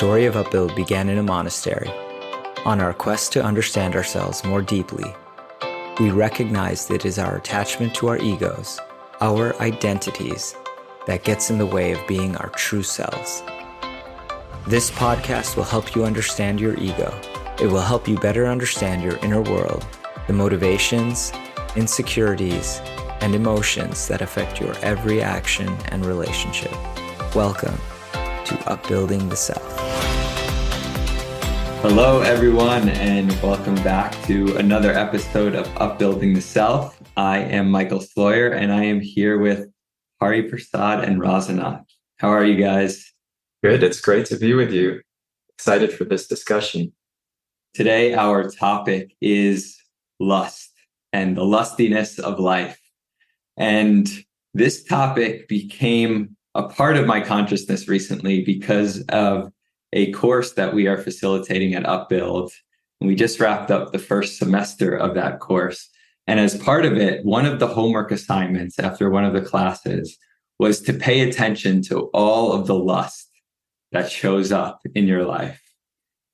story of Upbuild began in a monastery. On our quest to understand ourselves more deeply, we recognize that it is our attachment to our egos, our identities, that gets in the way of being our true selves. This podcast will help you understand your ego. It will help you better understand your inner world, the motivations, insecurities, and emotions that affect your every action and relationship. Welcome to Upbuilding the Self. Hello, everyone, and welcome back to another episode of Upbuilding the Self. I am Michael Sloyer, and I am here with Hari Prasad and Razanath. How are you guys? Good. It's great to be with you. Excited for this discussion. Today, our topic is lust and the lustiness of life. And this topic became a part of my consciousness recently because of a course that we are facilitating at Upbuild. And we just wrapped up the first semester of that course. And as part of it, one of the homework assignments after one of the classes was to pay attention to all of the lust that shows up in your life.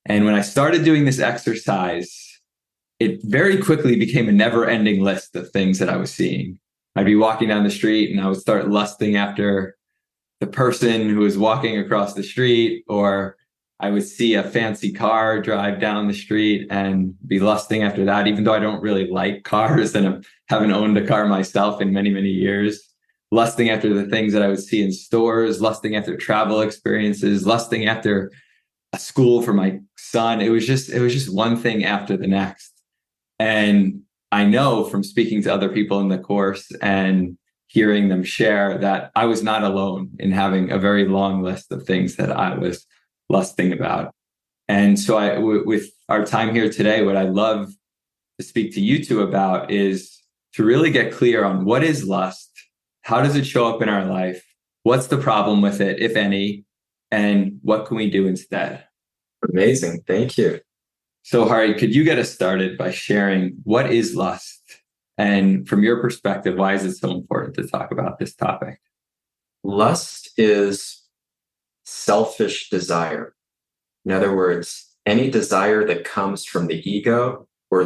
And when I started doing this exercise, it very quickly became a never-ending list of things that I was seeing. I'd be walking down the street and I would start lusting after the person who was walking across the street, or I would see a fancy car drive down the street and be lusting after that, even though I don't really like cars and I haven't owned a car myself in many, many years. Lusting after the things that I would see in stores, lusting after travel experiences, lusting after a school for my son. It was just one thing after the next. And I know from speaking to other people in the course and hearing them share that I was not alone in having a very long list of things that I was lusting about. And so with our time here today, what I'd love to speak to you two about is to really get clear on what is lust, how does it show up in our life, what's the problem with it, if any, and what can we do instead? Amazing. Thank you. So Hari, could you get us started by sharing what is lust? And from your perspective, why is it so important to talk about this topic? Lust is selfish desire. In other words, any desire that comes from the ego or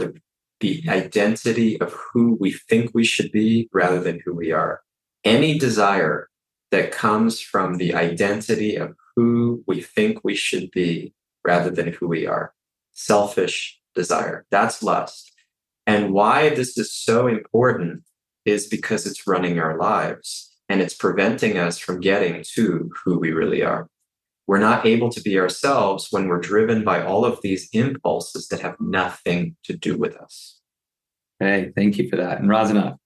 the identity of who we think we should be rather than who we are. Any desire that comes from the identity of who we think we should be rather than who we are. Selfish desire. That's lust. And why this is so important is because it's running our lives and it's preventing us from getting to who we really are. We're not able to be ourselves when we're driven by all of these impulses that have nothing to do with us. Hey, thank you for that. And Razanath?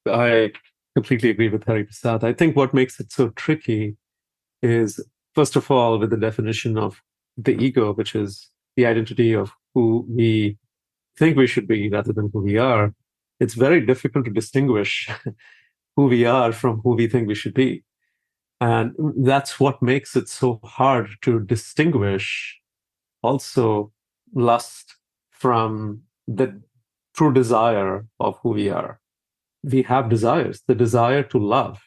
I completely agree with Hari Prasad. I think what makes it so tricky is, first of all, with the definition of the ego, which is the identity of who we think we should be rather than who we are, it's very difficult to distinguish who we are from who we think we should be. And that's what makes it so hard to distinguish also lust from the true desire of who we are. We have desires. The desire to love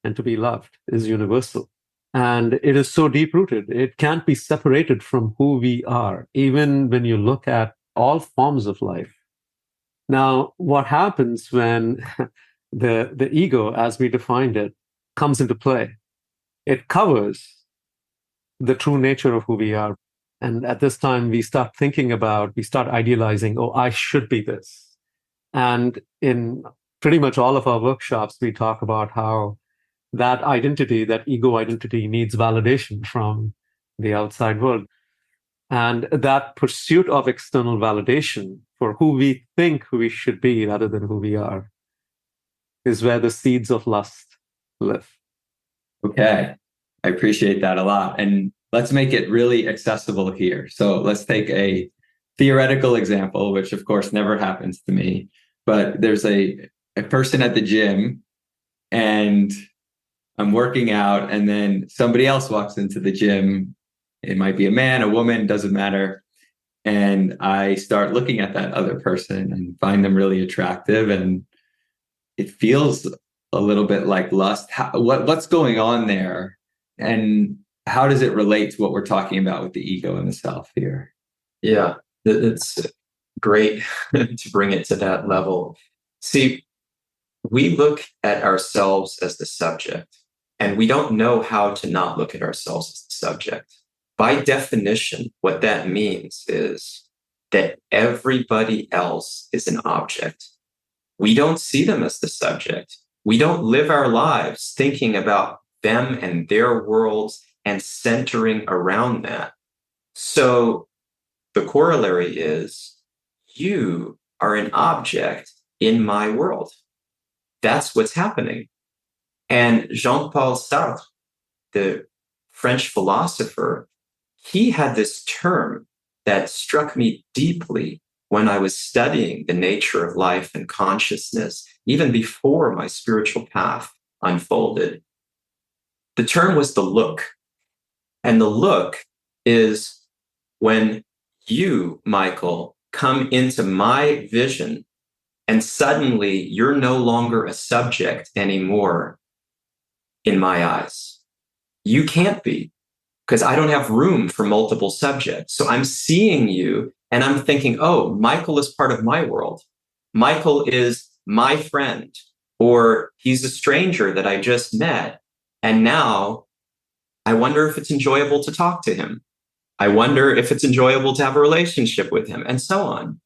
and to be loved is universal. And it is so deep-rooted. It can't be separated from who we are, even when you look at all forms of life. Now, what happens when the ego, as we defined it, comes into play? It covers the true nature of who we are. And at this time, we start idealizing, oh, I should be this. And in pretty much all of our workshops, we talk about how that identity, that ego identity, needs validation from the outside world. And that pursuit of external validation for who we think we should be rather than who we are is where the seeds of lust live. Okay, I appreciate that a lot. And let's make it really accessible here. So let's take a theoretical example, which of course never happens to me, but there's a person at the gym and I'm working out and then somebody else walks into the gym. It might be a man, a woman, doesn't matter. And I start looking at that other person and find them really attractive. And it feels a little bit like lust. What's going on there? And how does it relate to what we're talking about with the ego and the self here? Yeah, it's great to bring it to that level. See, we look at ourselves as the subject, and we don't know how to not look at ourselves as the subject. By definition, what that means is that everybody else is an object. We don't see them as the subject. We don't live our lives thinking about them and their worlds and centering around that. So the corollary is you are an object in my world. That's what's happening. And Jean-Paul Sartre, the French philosopher, he had this term that struck me deeply when I was studying the nature of life and consciousness, even before my spiritual path unfolded. The term was the look. And the look is when you, Michael, come into my vision and suddenly you're no longer a subject anymore in my eyes. You can't be, because I don't have room for multiple subjects. So I'm seeing you and I'm thinking, oh, Michael is part of my world. Michael is my friend, or he's a stranger that I just met. And now I wonder if it's enjoyable to talk to him. I wonder if it's enjoyable to have a relationship with him, and so on.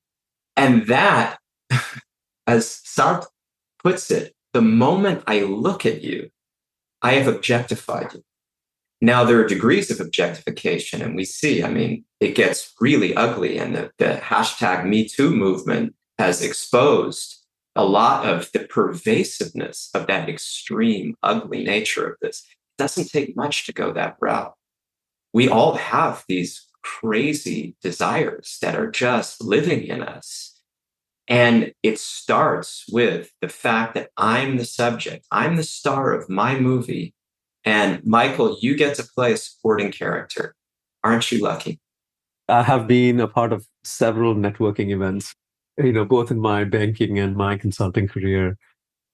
And that, as Sartre puts it, the moment I look at you, I have objectified you. Now, there are degrees of objectification, and we see, it gets really ugly. And the hashtag #MeToo movement has exposed a lot of the pervasiveness of that extreme, ugly nature of this. It doesn't take much to go that route. We all have these crazy desires that are just living in us. And it starts with the fact that I'm the subject. I'm the star of my movie. And Michael, you get to play a supporting character. Aren't you lucky? I have been a part of several networking events, both in my banking and my consulting career.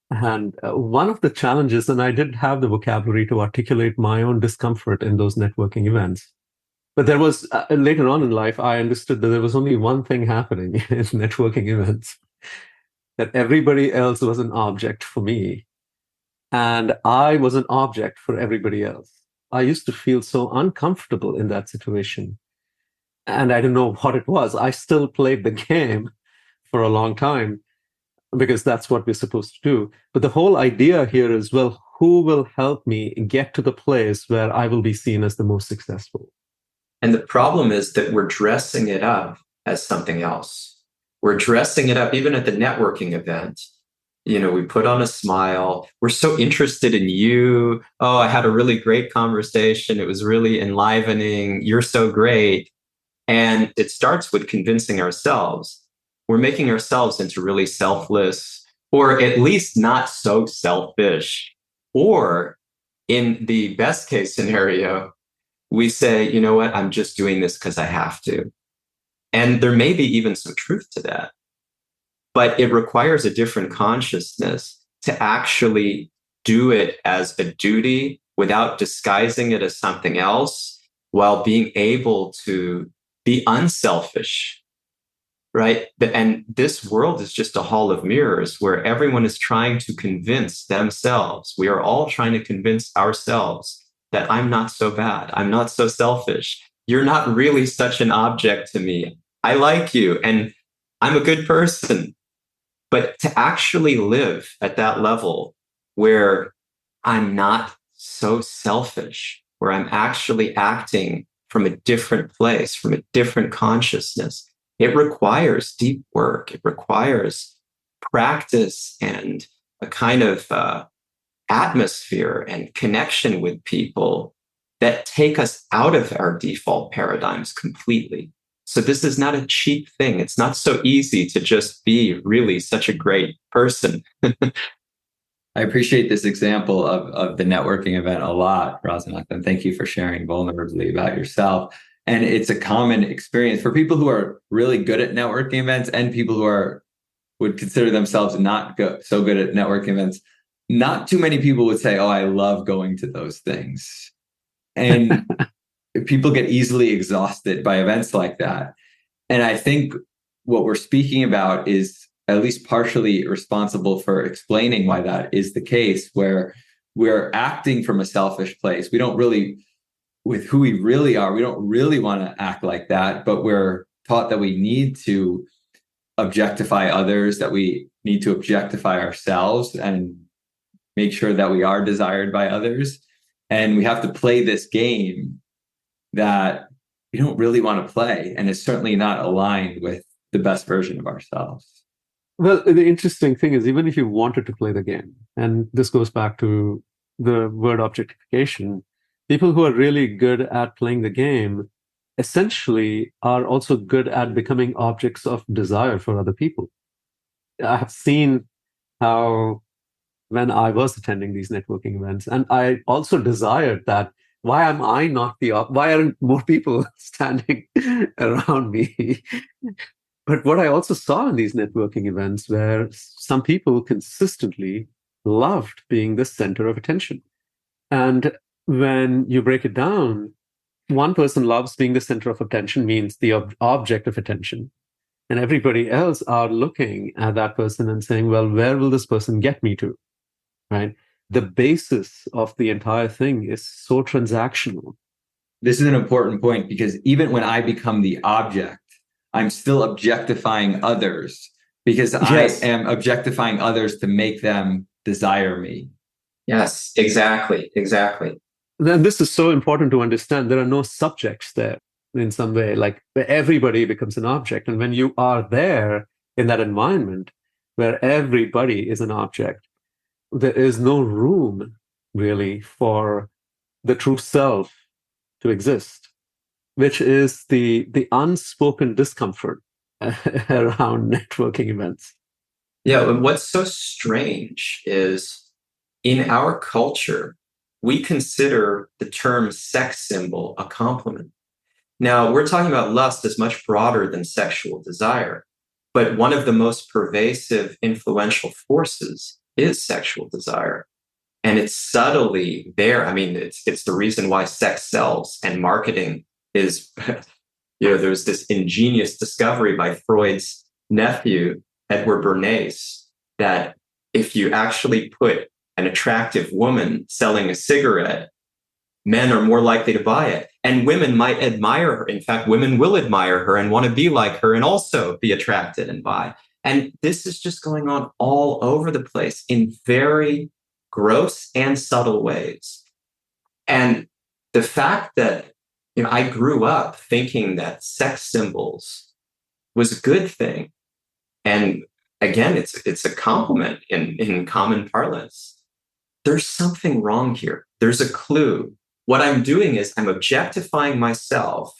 And one of the challenges, and I didn't have the vocabulary to articulate my own discomfort in those networking events. But there was, later on in life, I understood that there was only one thing happening in networking events, that everybody else was an object for me. And I was an object for everybody else. I used to feel so uncomfortable in that situation. And I didn't know what it was. I still played the game for a long time, because that's what we're supposed to do. But the whole idea here is, well, who will help me get to the place where I will be seen as the most successful? And the problem is that we're dressing it up as something else. We're dressing it up, even at the networking event. We put on a smile. We're so interested in you. Oh, I had a really great conversation. It was really enlivening. You're so great. And it starts with convincing ourselves. We're making ourselves into really selfless, or at least not so selfish. Or in the best case scenario, we say, you know what, I'm just doing this because I have to. And there may be even some truth to that. But it requires a different consciousness to actually do it as a duty without disguising it as something else, while being able to be unselfish. Right? And this world is just a hall of mirrors where everyone is trying to convince themselves. We are all trying to convince ourselves that I'm not so bad. I'm not so selfish. You're not really such an object to me. I like you and I'm a good person. But to actually live at that level where I'm not so selfish, where I'm actually acting from a different place, from a different consciousness, it requires deep work. It requires practice and a kind of atmosphere and connection with people that take us out of our default paradigms completely. So this is not a cheap thing. It's not so easy to just be really such a great person. I appreciate this example of the networking event a lot, Rasanathan. Thank you for sharing vulnerably about yourself. And it's a common experience for people who are really good at networking events and people who would consider themselves not so good at networking events. Not too many people would say, oh, I love going to those things. And people get easily exhausted by events like that. And I think what we're speaking about is at least partially responsible for explaining why that is the case, where we're acting from a selfish place. We don't really, with who we really are, we don't really want to act like that, but we're taught that we need to objectify others, that we need to objectify ourselves and make sure that we are desired by others. And we have to play this game that we don't really want to play. And it's certainly not aligned with the best version of ourselves. Well, the interesting thing is, even if you wanted to play the game, and this goes back to the word objectification, people who are really good at playing the game essentially are also good at becoming objects of desire for other people. I have seen how when I was attending these networking events, and I also desired that, why am I not why aren't more people standing around me? But what I also saw in these networking events where some people consistently loved being the center of attention. And when you break it down, one person loves being the center of attention means the object of attention. And everybody else are looking at that person and saying, well, where will this person get me to? Right? The basis of the entire thing is so transactional. This is an important point, because even when I become the object, I'm still objectifying others, because Yes. I am objectifying others to make them desire me. Yes, exactly. And this is so important to understand. There are no subjects there in some way, like everybody becomes an object. And when you are there in that environment where everybody is an object, there is no room really for the true self to exist, which is the unspoken discomfort around networking events. Yeah, and what's so strange is in our culture, we consider the term sex symbol a compliment. Now, we're talking about lust as much broader than sexual desire, but one of the most pervasive, influential forces is sexual desire. And it's subtly there. I mean, it's the reason why sex sells, and marketing is, there's this ingenious discovery by Freud's nephew, Edward Bernays, that if you actually put an attractive woman selling a cigarette, men are more likely to buy it. And women might admire her. In fact, women will admire her and want to be like her and also be attracted and buy. And this is just going on all over the place in very gross and subtle ways. And the fact that I grew up thinking that sex symbols was a good thing. And again, it's a compliment in common parlance. There's something wrong here. There's a clue. What I'm doing is I'm objectifying myself,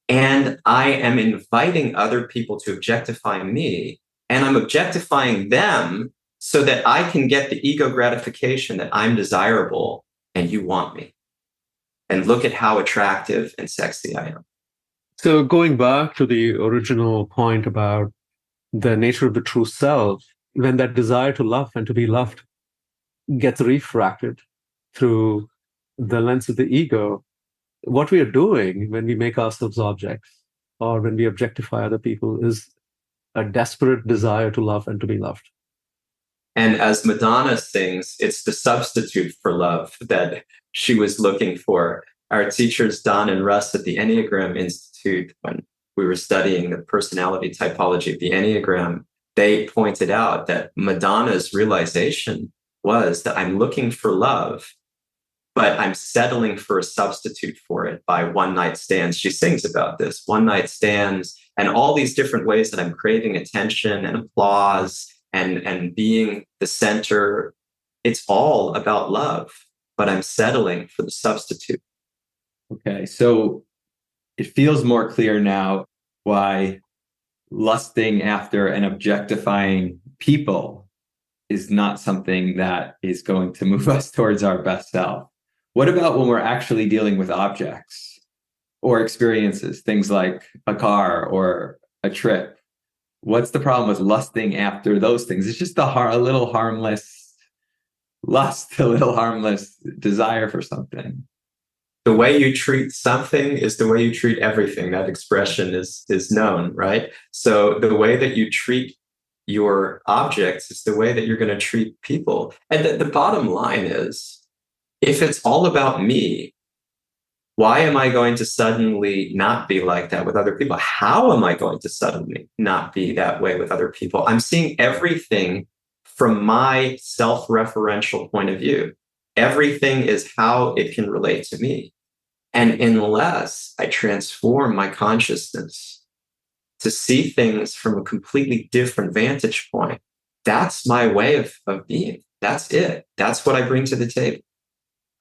and I am inviting other people to objectify me, and I'm objectifying them so that I can get the ego gratification that I'm desirable and you want me. And look at how attractive and sexy I am. So going back to the original point about the nature of the true self, when that desire to love and to be loved gets refracted through the lens of the ego, what we are doing when we make ourselves objects or when we objectify other people is a desperate desire to love and to be loved. And as Madonna sings, it's the substitute for love that she was looking for. Our teachers, Don and Russ at the Enneagram Institute, when we were studying the personality typology of the Enneagram, they pointed out that Madonna's realization was that I'm looking for love, but I'm settling for a substitute for it by one-night stands. She sings about this, one-night stands, and all these different ways that I'm craving attention and applause and being the center. It's all about love, but I'm settling for the substitute. Okay, so it feels more clear now why lusting after and objectifying people is not something that is going to move us towards our best self. What about when we're actually dealing with objects or experiences, things like a car or a trip? What's the problem with lusting after those things? It's just a little harmless lust, a little harmless desire for something. the way you treat something is the way you treat everything. That expression is known, right? So the way that you treat your objects is the way that you're going to treat people. And the bottom line is, if it's all about me, why am I going to suddenly not be like that with other people? How am I going to suddenly not be that way with other people? I'm seeing everything from my self-referential point of view. Everything is how it can relate to me. And unless I transform my consciousness to see things from a completely different vantage point, that's my way of being. That's it. That's what I bring to the table.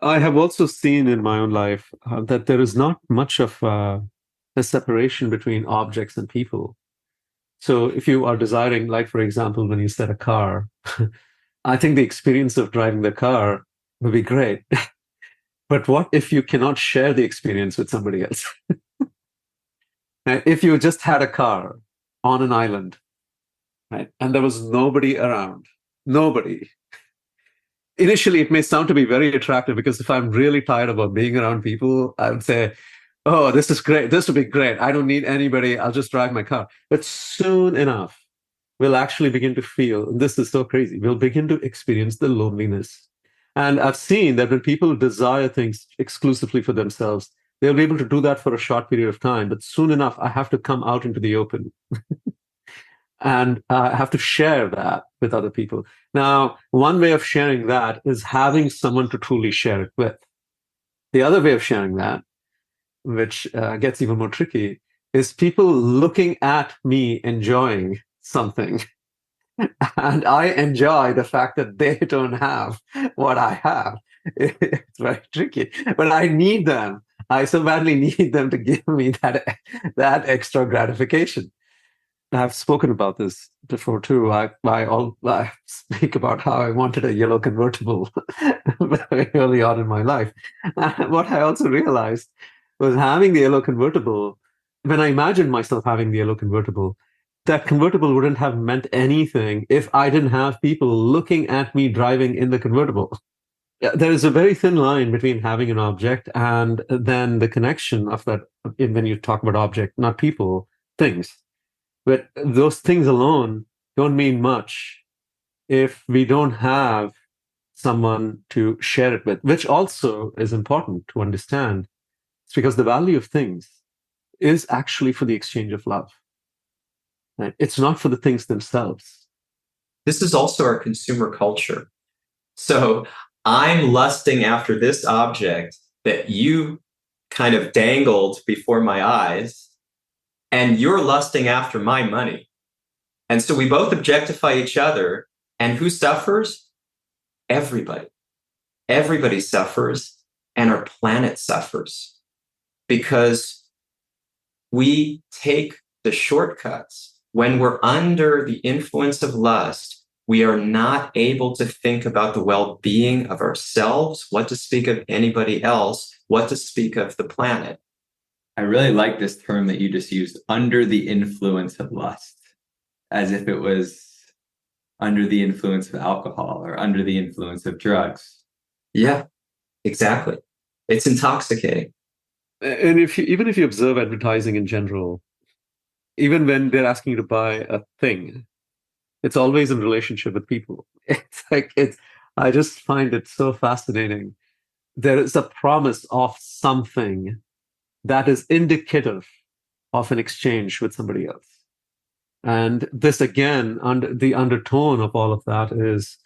I have also seen in my own life that there is not much of a separation between objects and people. So if you are desiring, like, for example, when you said a car, I think the experience of driving the car would be great. But what if you cannot share the experience with somebody else? If you just had a car on an island, right, and there was nobody around, nobody. Initially, it may sound to be very attractive because if I'm really tired about being around people, I would say, oh, this is great. This would be great. I don't need anybody. I'll just drive my car. But soon enough, we'll actually begin to feel, and this is so crazy, we'll begin to experience the loneliness. And I've seen that when people desire things exclusively for themselves, they'll be able to do that for a short period of time. But soon enough, I have to come out into the open. And I have to share that with other people. Now, one way of sharing that is having someone to truly share it with. The other way of sharing that, which gets even more tricky, is people looking at me enjoying something. And I enjoy the fact that they don't have what I have. It's very tricky. But I need them. I so badly need them to give me that extra gratification. I've spoken about this before too. I speak about how I wanted a yellow convertible very early on in my life. And what I also realized was having the yellow convertible, when I imagined myself having the yellow convertible, that convertible wouldn't have meant anything if I didn't have people looking at me driving in the convertible. There is a very thin line between having an object and then the connection of that, when you talk about object, not people, things. But those things alone don't mean much if we don't have someone to share it with, which also is important to understand. It's because the value of things is actually for the exchange of love. Right? It's not for the things themselves. This is also our consumer culture. So I'm lusting after this object that you kind of dangled before my eyes, and you're lusting after my money. And so we both objectify each other. And who suffers? Everybody. Everybody suffers, and our planet suffers because we take the shortcuts. When we're under the influence of lust, we are not able to think about the well-being of ourselves, what to speak of anybody else, what to speak of the planet. I really like this term that you just used, under the influence of lust, as if it was under the influence of alcohol or under the influence of drugs. Yeah, exactly. It's intoxicating. And even if you observe advertising in general, even when they're asking you to buy a thing, it's always in relationship with people. I just find it so fascinating. There is a promise of something that is indicative of an exchange with somebody else. And this, again, the undertone of all of that is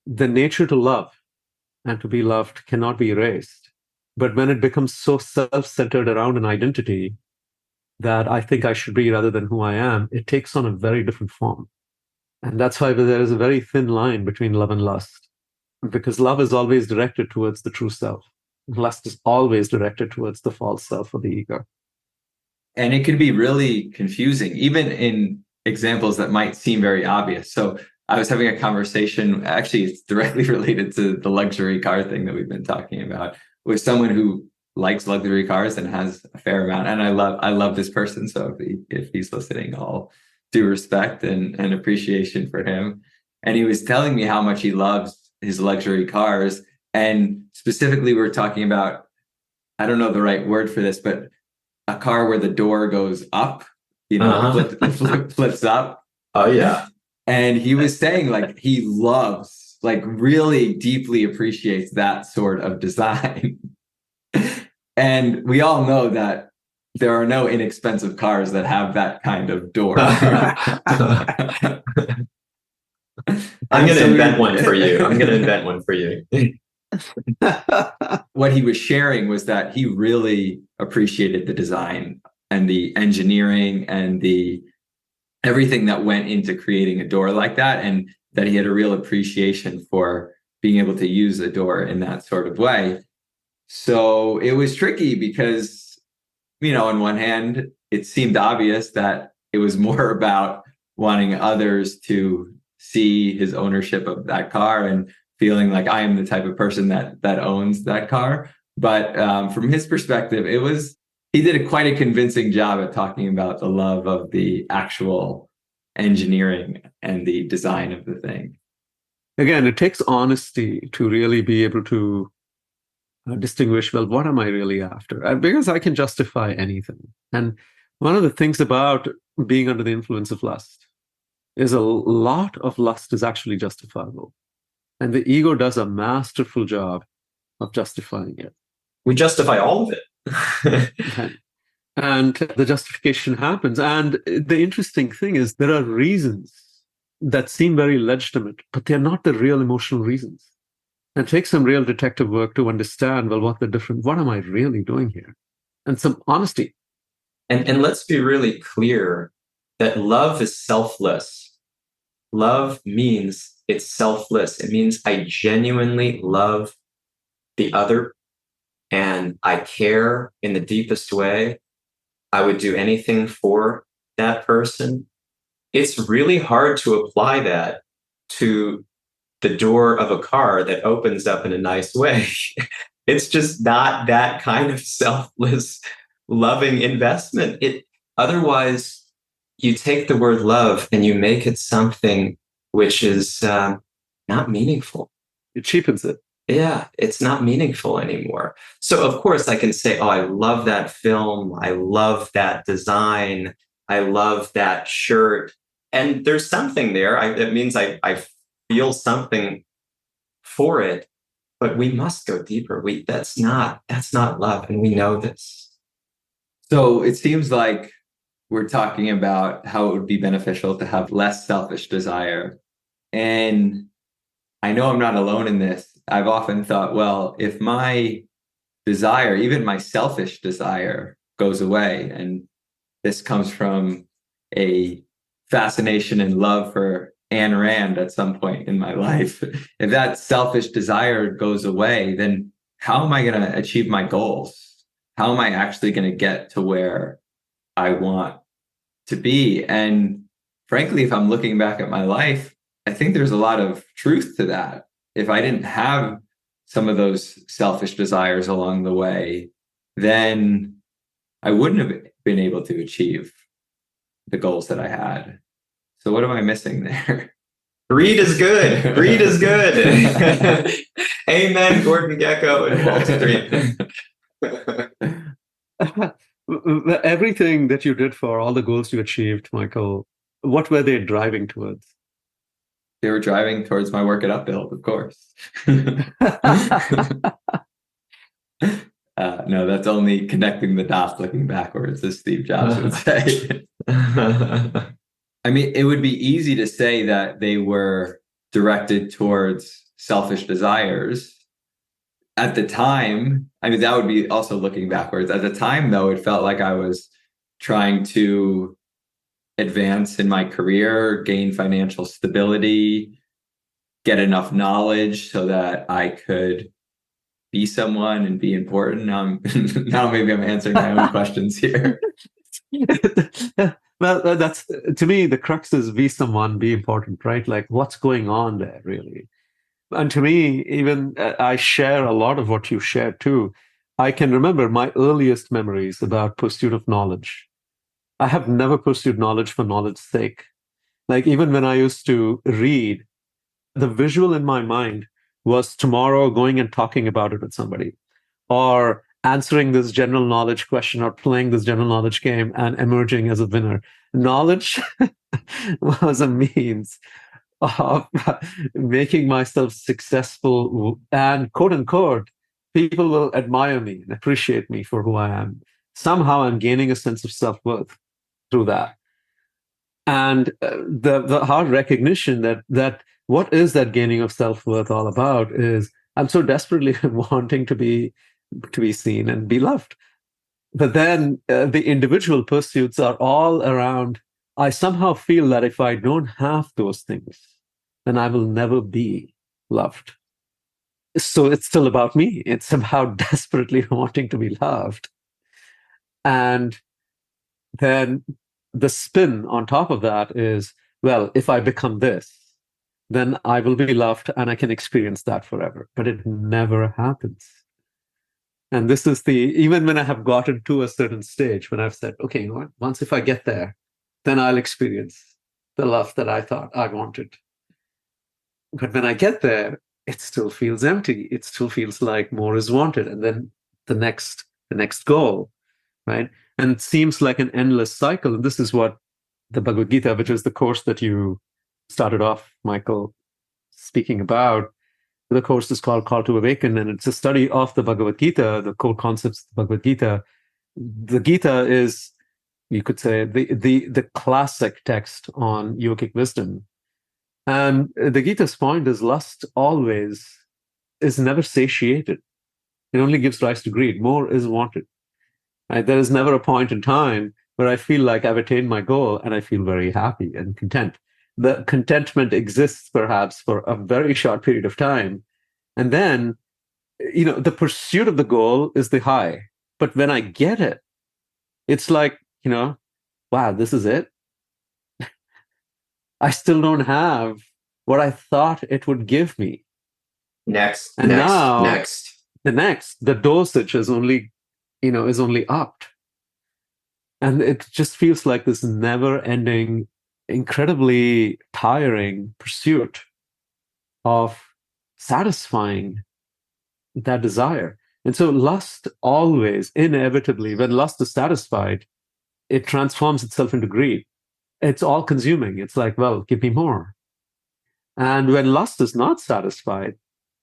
the nature to love and to be loved cannot be erased. But when it becomes so self-centered around an identity that I think I should be rather than who I am, it takes on a very different form. And that's why there is a very thin line between love and lust, because love is always directed towards the true self. Lust is always directed towards the false self or the ego. And it can be really confusing, even in examples that might seem very obvious. So I was having a conversation, actually, it's directly related to the luxury car thing that we've been talking about, with someone who likes luxury cars and has a fair amount. And I love this person. So if he's listening, all due respect and appreciation for him. And he was telling me how much he loves his luxury cars. And specifically, we're talking about I don't know the right word for this, but a car where the door goes up, flips up. Oh yeah. And he was saying like he loves, like really deeply appreciates that sort of design. And we all know that there are no inexpensive cars that have that kind of door. I'm going to invent one for you. I'm going to invent one for you. What he was sharing was that he really appreciated the design and the engineering and the everything that went into creating a door like that, and that he had a real appreciation for being able to use a door in that sort of way. So it was tricky because, on one hand, it seemed obvious that it was more about wanting others to see his ownership of that car and feeling like I am the type of person that owns that car. But from his perspective, he did quite a convincing job at talking about the love of the actual engineering and the design of the thing. Again, it takes honesty to really be able to distinguish, well, what am I really after? Because I can justify anything. And one of the things about being under the influence of lust is a lot of lust is actually justifiable. And the ego does a masterful job of justifying it. We justify all of it. And the justification happens. And the interesting thing is there are reasons that seem very legitimate, but they're not the real emotional reasons. And it takes some real detective work to understand, well, what am I really doing here? And some honesty. And let's be really clear that love is selfless. Love means it's selfless. It means I genuinely love the other and I care in the deepest way. I would do anything for that person. It's really hard to apply that to the door of a car that opens up in a nice way. It's just not that kind of selfless, loving investment. Otherwise, you take the word love and you make it something which is not meaningful. It cheapens it. Yeah, it's not meaningful anymore. So, of course, I can say, oh, I love that film. I love that design. I love that shirt. And there's something there. It means I feel something for it. But we must go deeper. That's not love. And we know this. So it seems like we're talking about how it would be beneficial to have less selfish desire. And I know I'm not alone in this. I've often thought, well, if my desire, even my selfish desire, goes away, and this comes from a fascination and love for Ayn Rand at some point in my life, if that selfish desire goes away, then how am I going to achieve my goals? How am I actually going to get to where I want to be? And frankly, if I'm looking back at my life, I think there's a lot of truth to that. If I didn't have some of those selfish desires along the way, then I wouldn't have been able to achieve the goals that I had. So what am I missing there? Greed is good. Greed is good. Amen, Gordon Gekko and Wall Street. Everything that you did for all the goals you achieved, Michael, what were they driving towards? They were driving towards my work at Upbuild, of course. No, that's only connecting the dots looking backwards, as Steve Jobs would say. I mean, it would be easy to say that they were directed towards selfish desires. At the time, I mean, that would be also looking backwards. At the time, though, it felt like I was trying to advance in my career, gain financial stability, get enough knowledge so that I could be someone and be important. Now maybe I'm answering my own questions here. Well, that's, to me, the crux is be someone, be important, right? Like what's going on there, really? And to me, even I share a lot of what you share too. I can remember my earliest memories about pursuit of knowledge. I have never pursued knowledge for knowledge's sake. Like even when I used to read, the visual in my mind was tomorrow going and talking about it with somebody, or answering this general knowledge question or playing this general knowledge game and emerging as a winner. Knowledge was a means of making myself successful, and quote unquote, people will admire me and appreciate me for who I am. Somehow I'm gaining a sense of self-worth through that. And the hard recognition that what is that gaining of self-worth all about is I'm so desperately wanting to be seen and be loved. But then the individual pursuits are all around, I somehow feel that if I don't have those things, then I will never be loved. So it's still about me. It's about desperately wanting to be loved. And then the spin on top of that is, well, if I become this, then I will be loved and I can experience that forever. But it never happens. And this is even when I have gotten to a certain stage, when I've said, okay, you know what? Once if I get there, then I'll experience the love that I thought I wanted. But when I get there, it still feels empty. It still feels like more is wanted. And then the next goal, right? And it seems like an endless cycle. And this is what the Bhagavad Gita, which is the course that you started off, Michael, speaking about. The course is called Call to Awaken, and it's a study of the Bhagavad Gita, the core concepts of the Bhagavad Gita. The Gita is, you could say, the classic text on yogic wisdom. And the Gita's point is lust always is never satiated. It only gives rise to greed. More is wanted. Right? There is never a point in time where I feel like I've attained my goal and I feel very happy and content. The contentment exists perhaps for a very short period of time. And then, the pursuit of the goal is the high. But when I get it, it's like, wow, this is it. I still don't have what I thought it would give me. Next, and next, now, next. The dosage is only upped. And it just feels like this never-ending, incredibly tiring pursuit of satisfying that desire. And so lust always, inevitably, when lust is satisfied, it transforms itself into greed. It's all consuming. It's like, well, give me more. And when lust is not satisfied,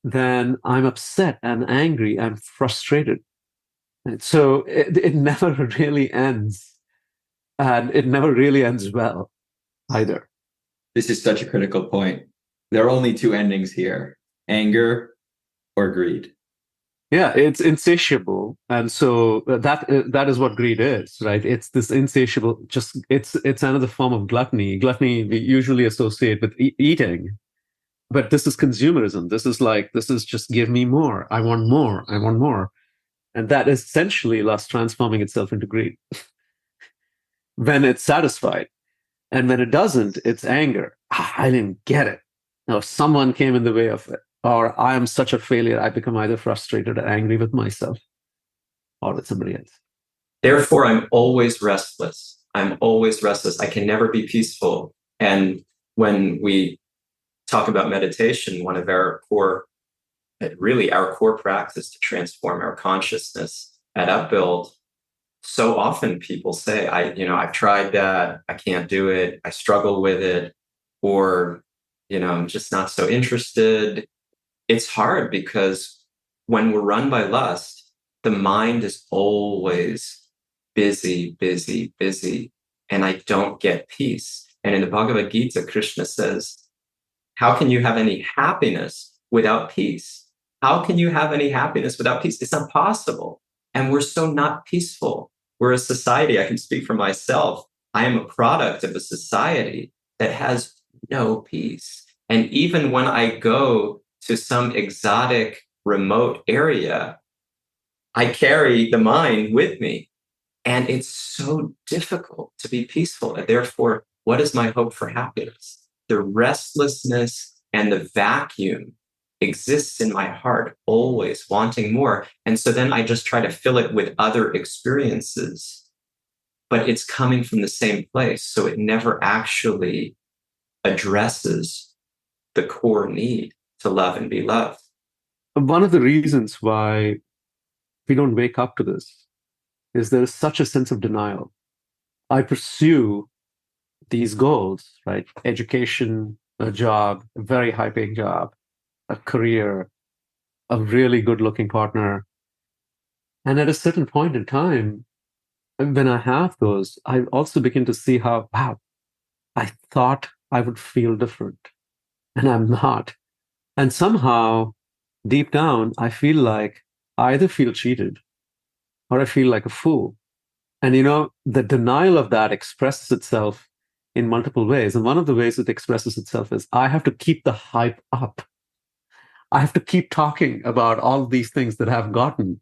then I'm upset and angry and frustrated. And so it never really ends. And it never really ends well either. This is such a critical point. There are only two endings here: anger or greed. Yeah, it's insatiable. And so that is what greed is, right? It's this insatiable, it's another form of gluttony. Gluttony we usually associate with eating, but this is consumerism. This is just give me more. I want more. I want more. And that is essentially lust transforming itself into greed when it's satisfied. And when it doesn't, it's anger. I didn't get it. Or someone came in the way of it. Or I am such a failure. I become either frustrated or angry with myself or with somebody else. Therefore, I'm always restless. I'm always restless. I can never be peaceful. And when we talk about meditation, one of our core practice to transform our consciousness at Upbuild, so often people say, I've tried that. I can't do it. I struggle with it. Or, I'm just not so interested. It's hard because when we're run by lust, the mind is always busy, busy, busy, and I don't get peace. And in the Bhagavad Gita, Krishna says, how can you have any happiness without peace? How can you have any happiness without peace? It's not possible. And we're so not peaceful. We're a society, I can speak for myself. I am a product of a society that has no peace. And even when I go to some exotic, remote area, I carry the mind with me. And it's so difficult to be peaceful. And therefore, what is my hope for happiness? The restlessness and the vacuum exists in my heart, always wanting more. And so then I just try to fill it with other experiences, but it's coming from the same place. So it never actually addresses the core need to love and be loved. One of the reasons why we don't wake up to this, is there is such a sense of denial. I pursue these goals, right? Education, a job, a very high paying job, a career, a really good looking partner. And at a certain point in time, when I have those, I also begin to see how, wow, I thought I would feel different, and I'm not. And somehow, deep down, I feel like I either feel cheated or I feel like a fool. And the denial of that expresses itself in multiple ways. And one of the ways it expresses itself is I have to keep the hype up. I have to keep talking about all these things that I've gotten,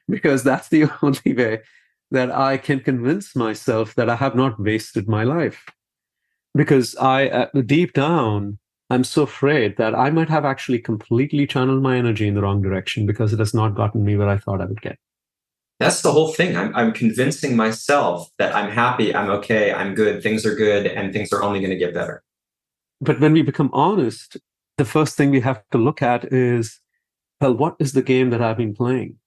because that's the only way that I can convince myself that I have not wasted my life. Because deep down, I'm so afraid that I might have actually completely channeled my energy in the wrong direction because it has not gotten me where I thought I would get. That's the whole thing. I'm convincing myself that I'm happy, I'm okay, I'm good, things are good, and things are only going to get better. But when we become honest, the first thing we have to look at is, well, what is the game that I've been playing?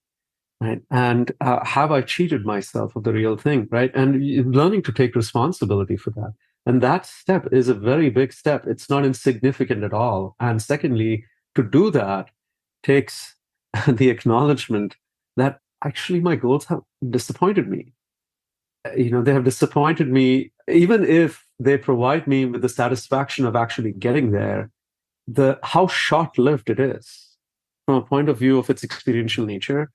Right? And have I cheated myself of the real thing? Right? And learning to take responsibility for that. And that step is a very big step. It's not insignificant at all. And secondly, to do that takes the acknowledgement that actually my goals have disappointed me. They have disappointed me, even if they provide me with the satisfaction of actually getting there, how short-lived it is from a point of view of its experiential nature.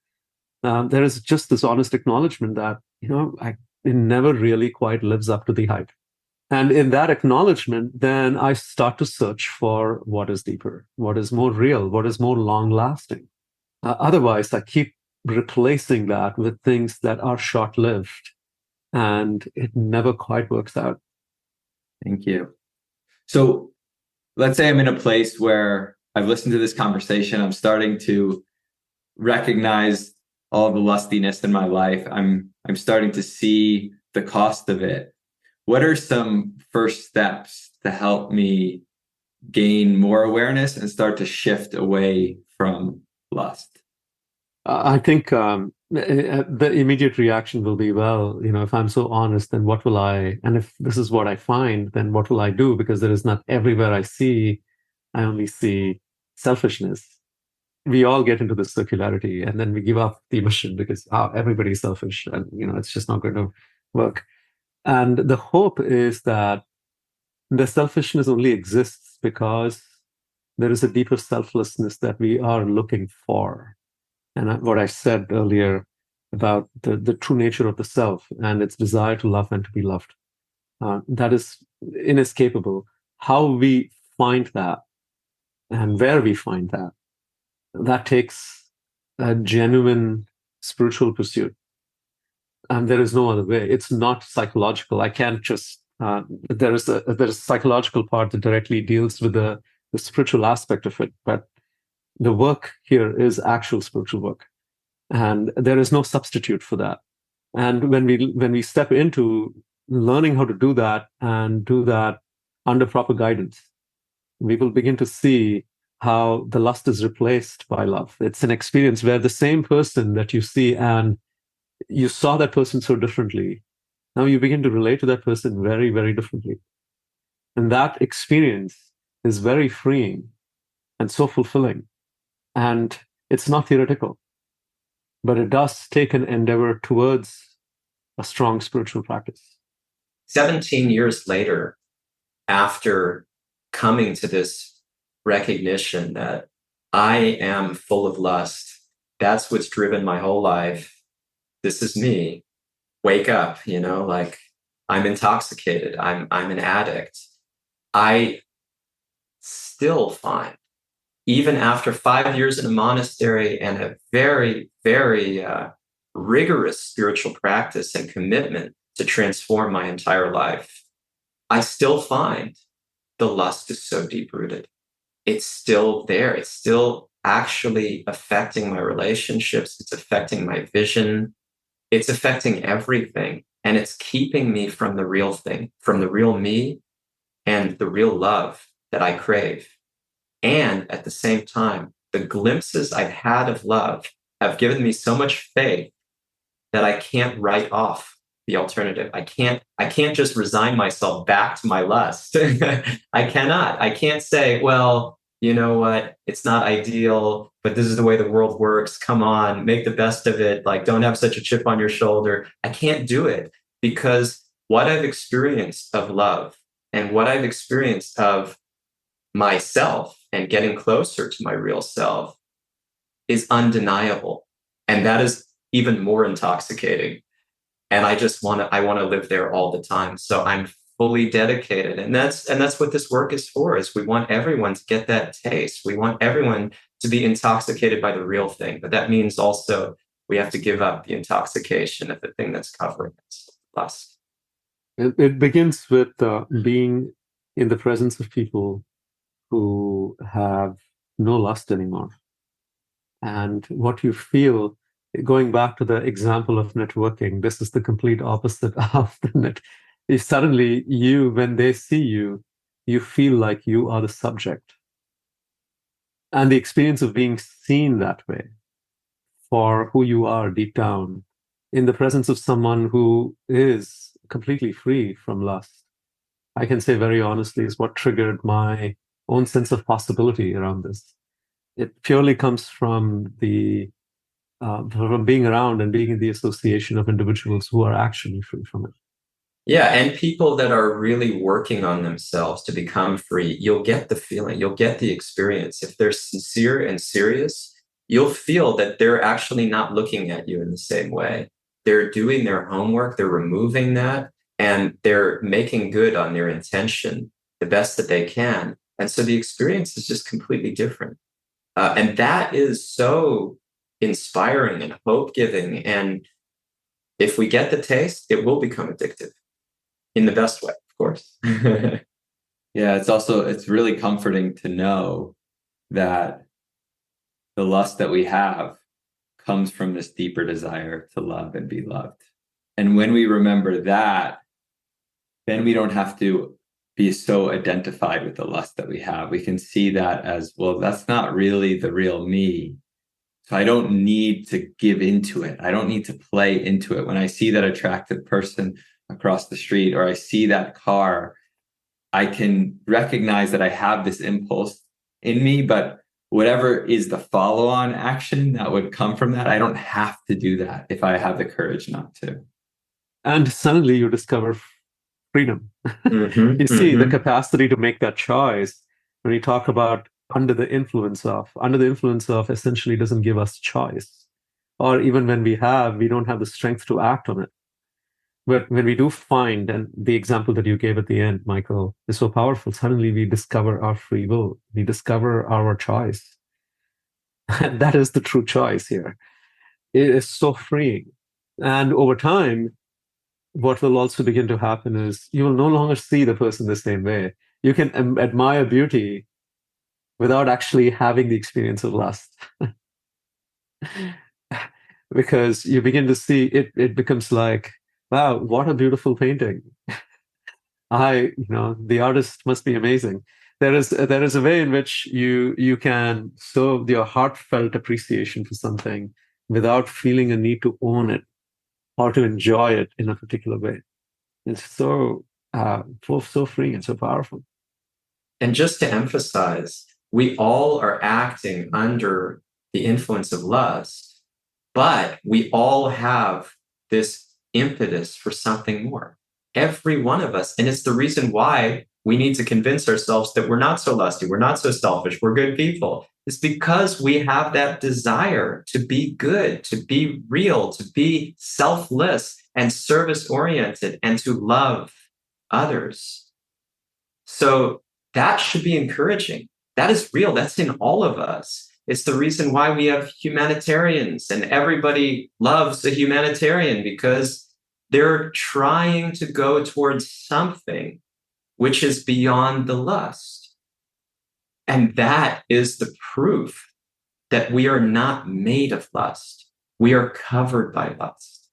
There is just this honest acknowledgement that, it never really quite lives up to the hype. And in that acknowledgement, then I start to search for what is deeper, what is more real, what is more long-lasting. Otherwise, I keep replacing that with things that are short-lived, and it never quite works out. Thank you. So let's say I'm in a place where I've listened to this conversation. I'm starting to recognize all the lustiness in my life. I'm starting to see the cost of it. What are some first steps to help me gain more awareness and start to shift away from lust? I think the immediate reaction will be, well, if I'm so honest, then what will and if this is what I find, then what will I do? Because there is not everywhere I only see selfishness. We all get into this circularity, and then we give up the mission because everybody's selfish, and it's just not going to work. And the hope is that the selfishness only exists because there is a deeper selflessness that we are looking for. And what I said earlier about the true nature of the self and its desire to love and to be loved, that is inescapable. How we find that and where we find that takes a genuine spiritual pursuit. And there is no other way. It's not psychological. I can't just, there's a psychological part that directly deals with the spiritual aspect of it. But the work here is actual spiritual work. And there is no substitute for that. And when we step into learning how to do that and do that under proper guidance, we will begin to see how the lust is replaced by love. It's an experience where the same person that you see and you saw that person so differently, now you begin to relate to that person very, very differently. And that experience is very freeing and so fulfilling. And it's not theoretical, but it does take an endeavor towards a strong spiritual practice. 17 years later, after coming to this recognition that I am full of lust, that's what's driven my whole life. This is me. Wake up, like I'm intoxicated. I'm an addict. I still find, even after 5 years in a monastery and a very, very rigorous spiritual practice and commitment to transform my entire life, I still find the lust is so deep-rooted. It's still there. It's still actually affecting my relationships. It's affecting my vision. It's affecting everything. And it's keeping me from the real thing, from the real me and the real love that I crave. And at the same time, the glimpses I've had of love have given me so much faith that I can't write off the alternative. I can't just resign myself back to my lust. I cannot. I can't say, well, you know what? It's not ideal, but this is the way the world works. Come on, make the best of it. Like, don't have such a chip on your shoulder. I can't do it because what I've experienced of love and what I've experienced of myself and getting closer to my real self is undeniable. And that is even more intoxicating. And I want to live there all the time. So I'm fully dedicated. And that's what this work is for, is we want everyone to get that taste. We want everyone to be intoxicated by the real thing. But that means also we have to give up the intoxication of the thing that's covering us, lust. It begins with being in the presence of people who have no lust anymore. And what you feel, going back to the example of networking, this is the complete opposite of the net. If suddenly when they see you, you feel like you are the subject. And the experience of being seen that way for who you are deep down in the presence of someone who is completely free from lust, I can say very honestly, is what triggered my own sense of possibility around this. It purely comes from from being around and being in the association of individuals who are actually free from it. Yeah, and people that are really working on themselves to become free, you'll get the feeling, you'll get the experience. If they're sincere and serious, you'll feel that they're actually not looking at you in the same way. They're doing their homework, they're removing that, and they're making good on their intention the best that they can. And so the experience is just completely different. And that is so inspiring and hope-giving. And if we get the taste, it will become addictive in the best way, of course. Yeah, it's really comforting to know that the lust that we have comes from this deeper desire to love and be loved. And when we remember that, then we don't have to be so identified with the lust that we have. We can see that as, well, that's not really the real me. So I don't need to give into it. I don't need to play into it. When I see that attractive person across the street, or I see that car, I can recognize that I have this impulse in me, but whatever is the follow-on action that would come from that, I don't have to do that if I have the courage not to. And suddenly you discover freedom. Mm-hmm, You see the capacity to make that choice. When you talk about under the influence of essentially doesn't give us choice. Or even when we don't have the strength to act on it. But when we do find, and the example that you gave at the end, Michael, is so powerful, suddenly we discover our free will. We discover our choice. And that is the true choice here. It is so freeing. And over time, what will also begin to happen is you will no longer see the person the same way. You can admire beauty without actually having the experience of lust. Because you begin to see it becomes like, wow, what a beautiful painting. The artist must be amazing. There is a way in which you can show your heartfelt appreciation for something without feeling a need to own it or to enjoy it in a particular way. It's so freeing and so powerful. And just to emphasize, we all are acting under the influence of lust, but we all have this impetus for something more. Every one of us. And it's the reason why we need to convince ourselves that we're not so lusty, we're not so selfish, we're good people. It's because we have that desire to be good, to be real, to be selfless and service-oriented, and to love others. So that should be encouraging. That is real. That's in all of us. It's the reason why we have humanitarians, and everybody loves a humanitarian, because they're trying to go towards something which is beyond the lust. And that is the proof that we are not made of lust. We are covered by lust.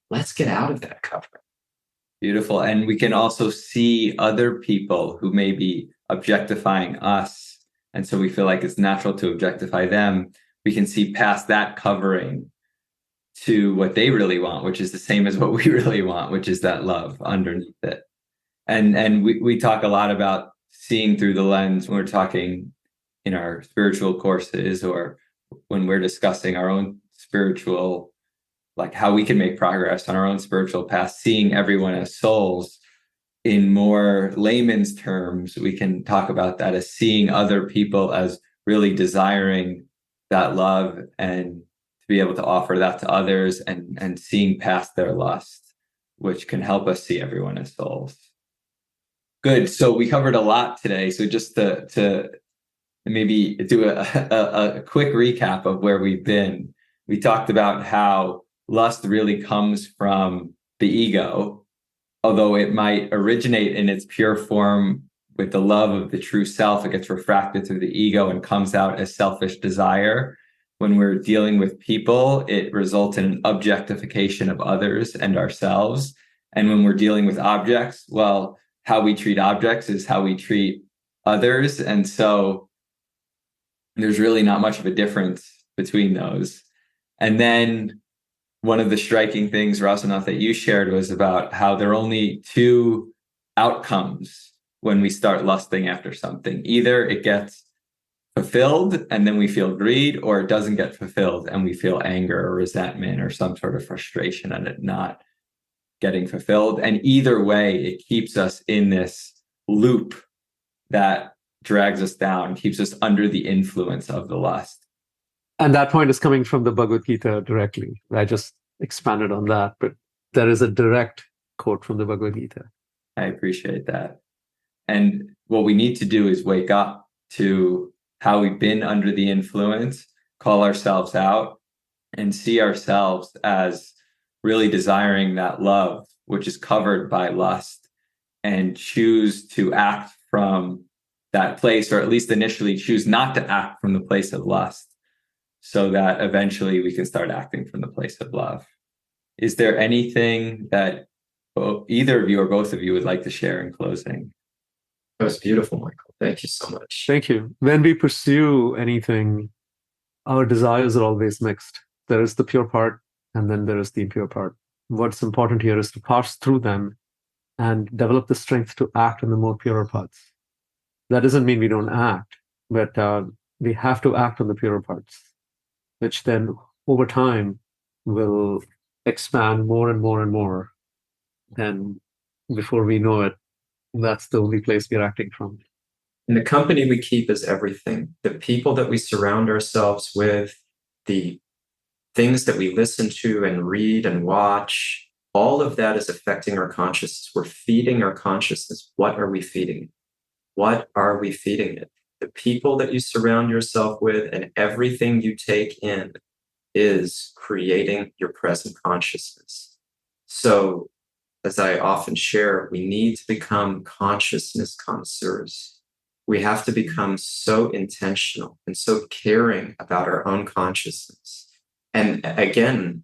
Let's get out of that cover. Beautiful. And we can also see other people who may be objectifying us. And so we feel like it's natural to objectify them. we can see past that covering to what they really want, which is the same as what we really want, which is that love underneath it. And we talk a lot about seeing through the lens when we're talking in our spiritual courses, or when we're discussing our own spiritual, like how we can make progress on our own spiritual path, seeing everyone as souls. In more layman's terms, we can talk about that as seeing other people as really desiring that love, and to be able to offer that to others, and seeing past their lust, which can help us see everyone as souls. Good. So we covered a lot today. So just to maybe do a quick recap of where we've been. We talked about how lust really comes from the ego, although it might originate in its pure form with the love of the true self. It gets refracted through the ego and comes out as selfish desire. When we're dealing with people, it results in an objectification of others and ourselves. And when we're dealing with objects, well, how we treat objects is how we treat others. And so there's really not much of a difference between those. And then one of the striking things, Rasanath, that you shared was about how there are only two outcomes when we start lusting after something. Either it gets fulfilled and then we feel greed, or it doesn't get fulfilled and we feel anger or resentment or some sort of frustration at it not getting fulfilled. And either way, it keeps us in this loop that drags us down, keeps us under the influence of the lust. And that point is coming from the Bhagavad Gita directly. I just expanded on that, but there is a direct quote from the Bhagavad Gita. I appreciate that. And what we need to do is wake up to how we've been under the influence, call ourselves out, and see ourselves as really desiring that love, which is covered by lust, and choose to act from that place, or at least initially choose not to act from the place of lust, so that eventually we can start acting from the place of love. Is there anything that either of you or both of you would like to share in closing? That was beautiful, Michael. Thank you so much. Thank you. When we pursue anything, our desires are always mixed. There is the pure part, and then there is the impure part. What's important here is to pass through them and develop the strength to act in the more purer parts. That doesn't mean we don't act, but we have to act on the purer parts, which then over time will expand more and more and more. And before we know it, that's the only place we're acting from. And the company we keep is everything. The people that we surround ourselves with, the things that we listen to and read and watch, all of that is affecting our consciousness. We're feeding our consciousness. What are we feeding it? What are we feeding it? The people that you surround yourself with and everything you take in is creating your present consciousness. So, as I often share, we need to become consciousness connoisseurs. We have to become so intentional and so caring about our own consciousness. And again,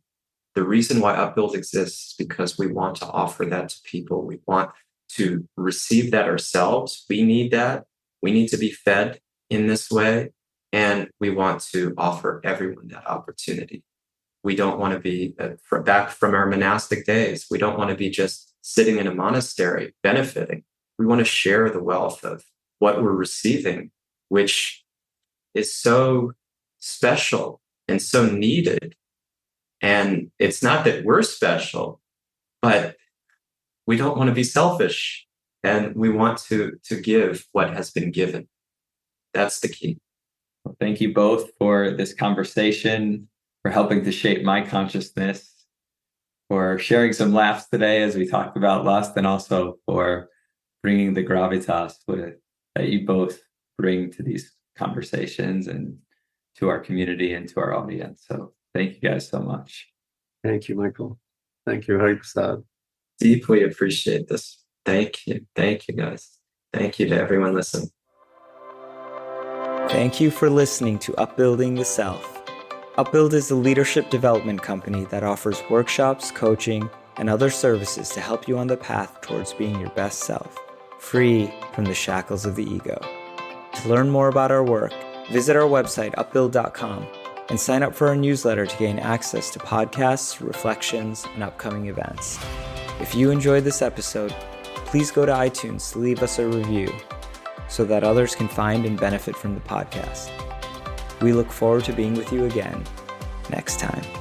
the reason why Upbuild exists is because we want to offer that to people. We want to receive that ourselves. We need that. We need to be fed in this way. And we want to offer everyone that opportunity. We don't want to be back from our monastic days. We don't want to be just sitting in a monastery benefiting. We want to share the wealth of what we're receiving, which is so special and so needed. And it's not that we're special, but we don't want to be selfish, and we want to give what has been given. That's the key. Well, thank you both for this conversation, for helping to shape my consciousness, for sharing some laughs today as we talked about lust, and also for bringing the gravitas that you both bring to these conversations and to our community and to our audience. So thank you guys so much. Thank you, Michael. Thank you, Hari Prasad. Deeply appreciate this. Thank you. Thank you, guys. Thank you to everyone listening. Thank you for listening to Upbuilding the Self. Upbuild is a leadership development company that offers workshops, coaching, and other services to help you on the path towards being your best self, free from the shackles of the ego. To learn more about our work, visit our website, upbuild.com, and sign up for our newsletter to gain access to podcasts, reflections, and upcoming events. If you enjoyed this episode, please go to iTunes to leave us a review so that others can find and benefit from the podcast. We look forward to being with you again next time.